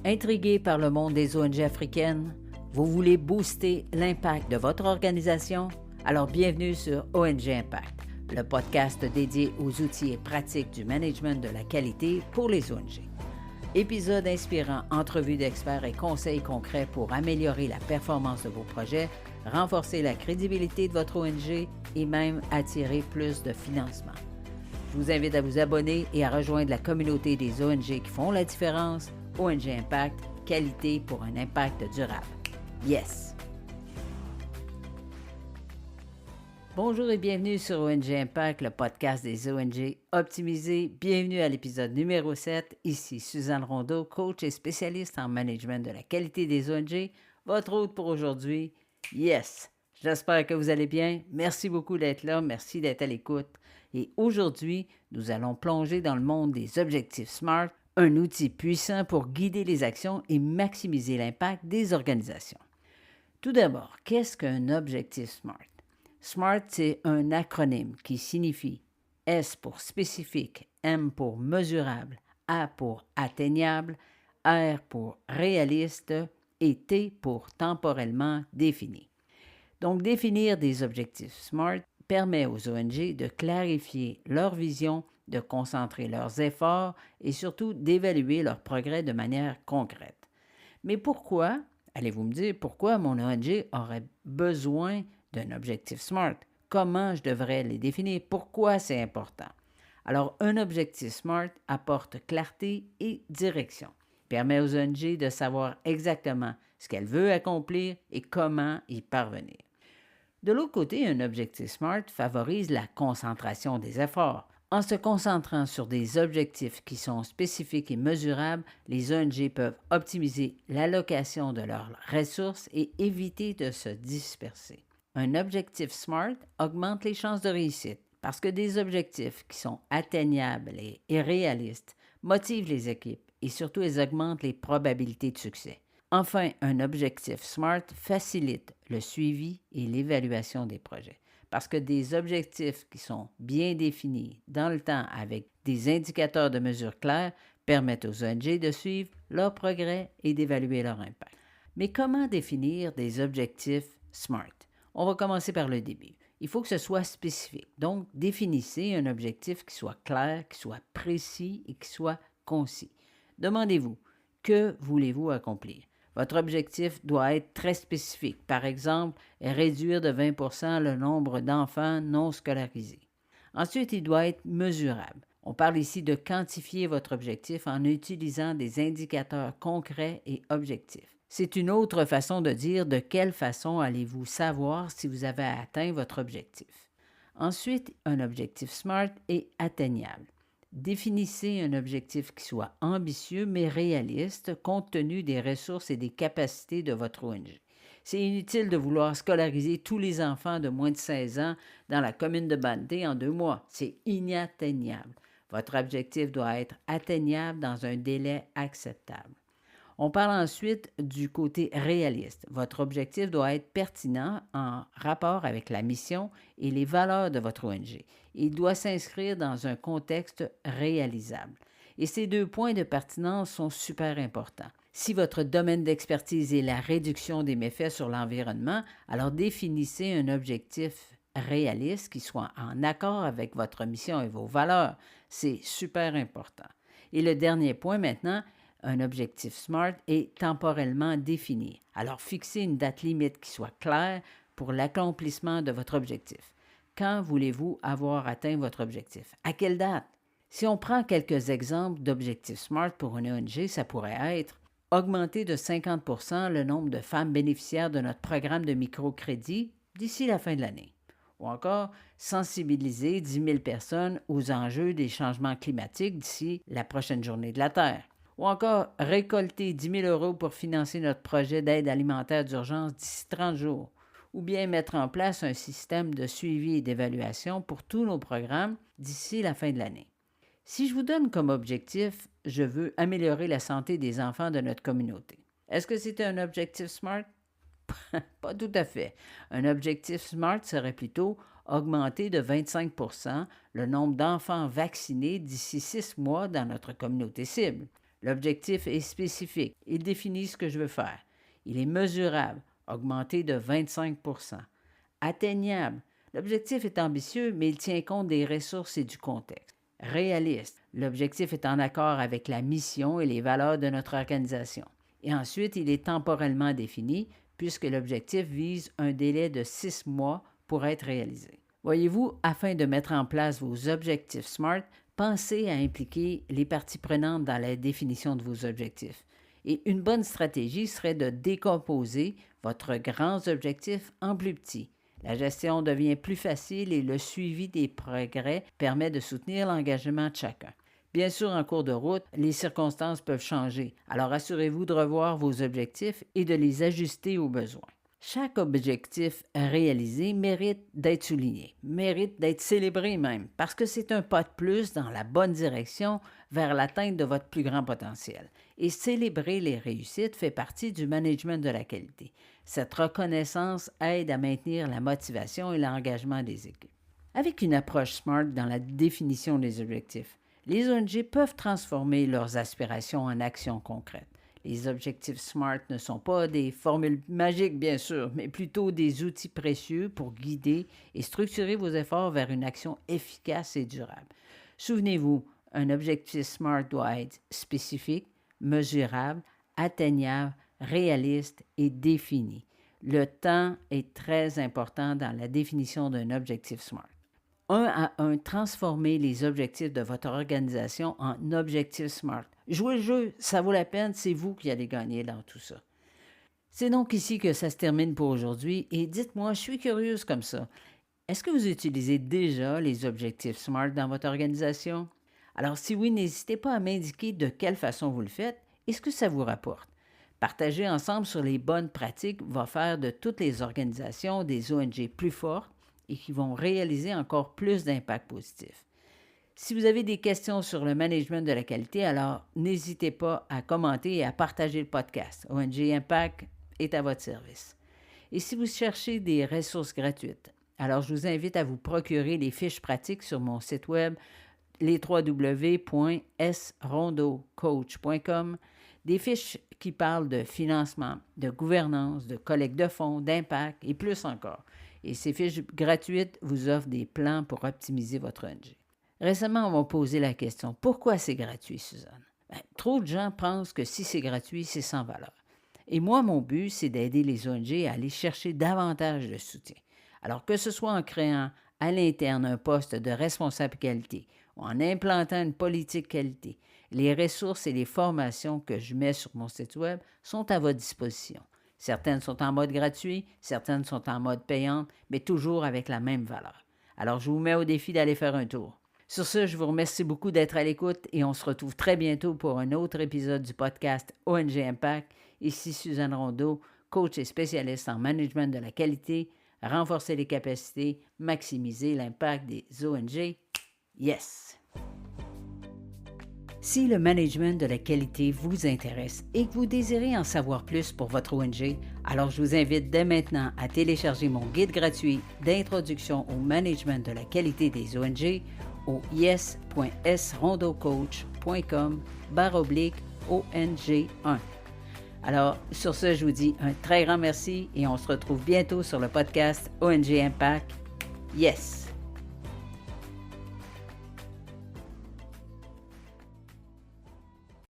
Intrigué par le monde des ONG africaines? Vous voulez booster l'impact de votre organisation? Alors bienvenue sur ONG Impact, le podcast dédié aux outils et pratiques du management de la qualité pour les ONG. Épisodes inspirants, entrevues d'experts et conseils concrets pour améliorer la performance de vos projets, renforcer la crédibilité de votre ONG et même attirer plus de financement. Je vous invite à vous abonner et à rejoindre la communauté des ONG qui font la différence. ONG Impact, qualité pour un impact durable. Yes! Bonjour et bienvenue sur ONG Impact, le podcast des ONG optimisés. Bienvenue à l'épisode numéro 7. Ici Suzanne Rondeau, coach et spécialiste en management de la qualité des ONG. Votre hôte pour aujourd'hui, yes! J'espère que vous allez bien. Merci beaucoup d'être là. Merci d'être à l'écoute. Et aujourd'hui, nous allons plonger dans le monde des objectifs SMART, un outil puissant pour guider les actions et maximiser l'impact des organisations. Tout d'abord, qu'est-ce qu'un objectif SMART? SMART, c'est un acronyme qui signifie S pour spécifique, M pour mesurable, A pour atteignable, R pour réaliste et T pour temporellement défini. Donc, définir des objectifs SMART permet aux ONG de clarifier leur vision, de concentrer leurs efforts et surtout d'évaluer leur progrès de manière concrète. Mais pourquoi, allez-vous me dire, pourquoi mon ONG aurait besoin d'un objectif SMART? Comment je devrais les définir? Pourquoi c'est important? Alors, un objectif SMART apporte clarté et direction. Il permet aux ONG de savoir exactement ce qu'elles veulent accomplir et comment y parvenir. De l'autre côté, un objectif SMART favorise la concentration des efforts. En se concentrant sur des objectifs qui sont spécifiques et mesurables, les ONG peuvent optimiser l'allocation de leurs ressources et éviter de se disperser. Un objectif SMART augmente les chances de réussite parce que des objectifs qui sont atteignables et réalistes motivent les équipes et surtout ils augmentent les probabilités de succès. Enfin, un objectif SMART facilite le suivi et l'évaluation des projets parce que des objectifs qui sont bien définis dans le temps avec des indicateurs de mesure clairs permettent aux ONG de suivre leur progrès et d'évaluer leur impact. Mais comment définir des objectifs SMART? On va commencer par le début. Il faut que ce soit spécifique. Donc, définissez un objectif qui soit clair, qui soit précis et qui soit concis. Demandez-vous, que voulez-vous accomplir? Votre objectif doit être très spécifique. Par exemple, réduire de 20% le nombre d'enfants non scolarisés. Ensuite, il doit être mesurable. On parle ici de quantifier votre objectif en utilisant des indicateurs concrets et objectifs. C'est une autre façon de dire de quelle façon allez-vous savoir si vous avez atteint votre objectif. Ensuite, un objectif SMART est atteignable. Définissez un objectif qui soit ambitieux mais réaliste compte tenu des ressources et des capacités de votre ONG. C'est inutile de vouloir scolariser tous les enfants de moins de 16 ans dans la commune de Bandé en 2 mois. C'est inatteignable. Votre objectif doit être atteignable dans un délai acceptable. On parle ensuite du côté réaliste. Votre objectif doit être pertinent en rapport avec la mission et les valeurs de votre ONG. Il doit s'inscrire dans un contexte réalisable. Et ces 2 points de pertinence sont super importants. Si votre domaine d'expertise est la réduction des méfaits sur l'environnement, alors définissez un objectif réaliste qui soit en accord avec votre mission et vos valeurs. C'est super important. Et le dernier point maintenant, un objectif SMART est temporellement défini. Alors, fixez une date limite qui soit claire pour l'accomplissement de votre objectif. Quand voulez-vous avoir atteint votre objectif? À quelle date? Si on prend quelques exemples d'objectifs SMART pour une ONG, ça pourrait être augmenter de 50% le nombre de femmes bénéficiaires de notre programme de microcrédit d'ici la fin de l'année. Ou encore, sensibiliser 10 000 personnes aux enjeux des changements climatiques d'ici la prochaine journée de la Terre. Ou encore, récolter 10 000 € pour financer notre projet d'aide alimentaire d'urgence d'ici 30 jours. Ou bien mettre en place un système de suivi et d'évaluation pour tous nos programmes d'ici la fin de l'année. Si je vous donne comme objectif, je veux améliorer la santé des enfants de notre communauté. Est-ce que c'est un objectif SMART? Pas tout à fait. Un objectif SMART serait plutôt augmenter de 25% le nombre d'enfants vaccinés d'ici 6 mois dans notre communauté cible. L'objectif est spécifique. Il définit ce que je veux faire. Il est mesurable, augmenté de 25 %. Atteignable. L'objectif est ambitieux, mais il tient compte des ressources et du contexte. Réaliste. L'objectif est en accord avec la mission et les valeurs de notre organisation. Et ensuite, il est temporellement défini, puisque l'objectif vise un délai de 6 mois pour être réalisé. Voyez-vous, afin de mettre en place vos objectifs SMART, pensez à impliquer les parties prenantes dans la définition de vos objectifs. Et une bonne stratégie serait de décomposer votre grand objectif en plus petits. La gestion devient plus facile et le suivi des progrès permet de soutenir l'engagement de chacun. Bien sûr, en cours de route, les circonstances peuvent changer, alors assurez-vous de revoir vos objectifs et de les ajuster aux besoins. Chaque objectif réalisé mérite d'être souligné, mérite d'être célébré même, parce que c'est un pas de plus dans la bonne direction vers l'atteinte de votre plus grand potentiel. Et célébrer les réussites fait partie du management de la qualité. Cette reconnaissance aide à maintenir la motivation et l'engagement des équipes. Avec une approche SMART dans la définition des objectifs, les ONG peuvent transformer leurs aspirations en actions concrètes. Les objectifs SMART ne sont pas des formules magiques, bien sûr, mais plutôt des outils précieux pour guider et structurer vos efforts vers une action efficace et durable. Souvenez-vous, un objectif SMART doit être spécifique, mesurable, atteignable, réaliste et défini. Le temps est très important dans la définition d'un objectif SMART. 1 à 1, transformez les objectifs de votre organisation en objectifs SMART. Jouez le jeu, ça vaut la peine, c'est vous qui allez gagner dans tout ça. C'est donc ici que ça se termine pour aujourd'hui et dites-moi, je suis curieuse comme ça. Est-ce que vous utilisez déjà les objectifs SMART dans votre organisation? Alors si oui, n'hésitez pas à m'indiquer de quelle façon vous le faites et ce que ça vous rapporte. Partager ensemble sur les bonnes pratiques va faire de toutes les organisations des ONG plus fortes et qui vont réaliser encore plus d'impact positif. Si vous avez des questions sur le management de la qualité, alors n'hésitez pas à commenter et à partager le podcast. ONG Impact est à votre service. Et si vous cherchez des ressources gratuites, alors je vous invite à vous procurer les fiches pratiques sur mon site web, les www.srondocoach.com, des fiches qui parlent de financement, de gouvernance, de collecte de fonds, d'impact et plus encore. Et ces fiches gratuites vous offrent des plans pour optimiser votre ONG. Récemment, on m'a posé la question, pourquoi c'est gratuit, Suzanne? Trop de gens pensent que si c'est gratuit, c'est sans valeur. Et moi, mon but, c'est d'aider les ONG à aller chercher davantage de soutien. Alors que ce soit en créant à l'interne un poste de responsable qualité ou en implantant une politique qualité, les ressources et les formations que je mets sur mon site web sont à votre disposition. Certaines sont en mode gratuit, certaines sont en mode payante, mais toujours avec la même valeur. Alors, je vous mets au défi d'aller faire un tour. Sur ce, je vous remercie beaucoup d'être à l'écoute et on se retrouve très bientôt pour un autre épisode du podcast ONG Impact. Ici Suzanne Rondeau, coach et spécialiste en management de la qualité, renforcer les capacités, maximiser l'impact des ONG. Yes! Si le management de la qualité vous intéresse et que vous désirez en savoir plus pour votre ONG, alors je vous invite dès maintenant à télécharger mon guide gratuit d'introduction au management de la qualité des ONG au yes.srondocoach.com/ONG1. Alors, sur ce, je vous dis un très grand merci et on se retrouve bientôt sur le podcast ONG Impact. Yes!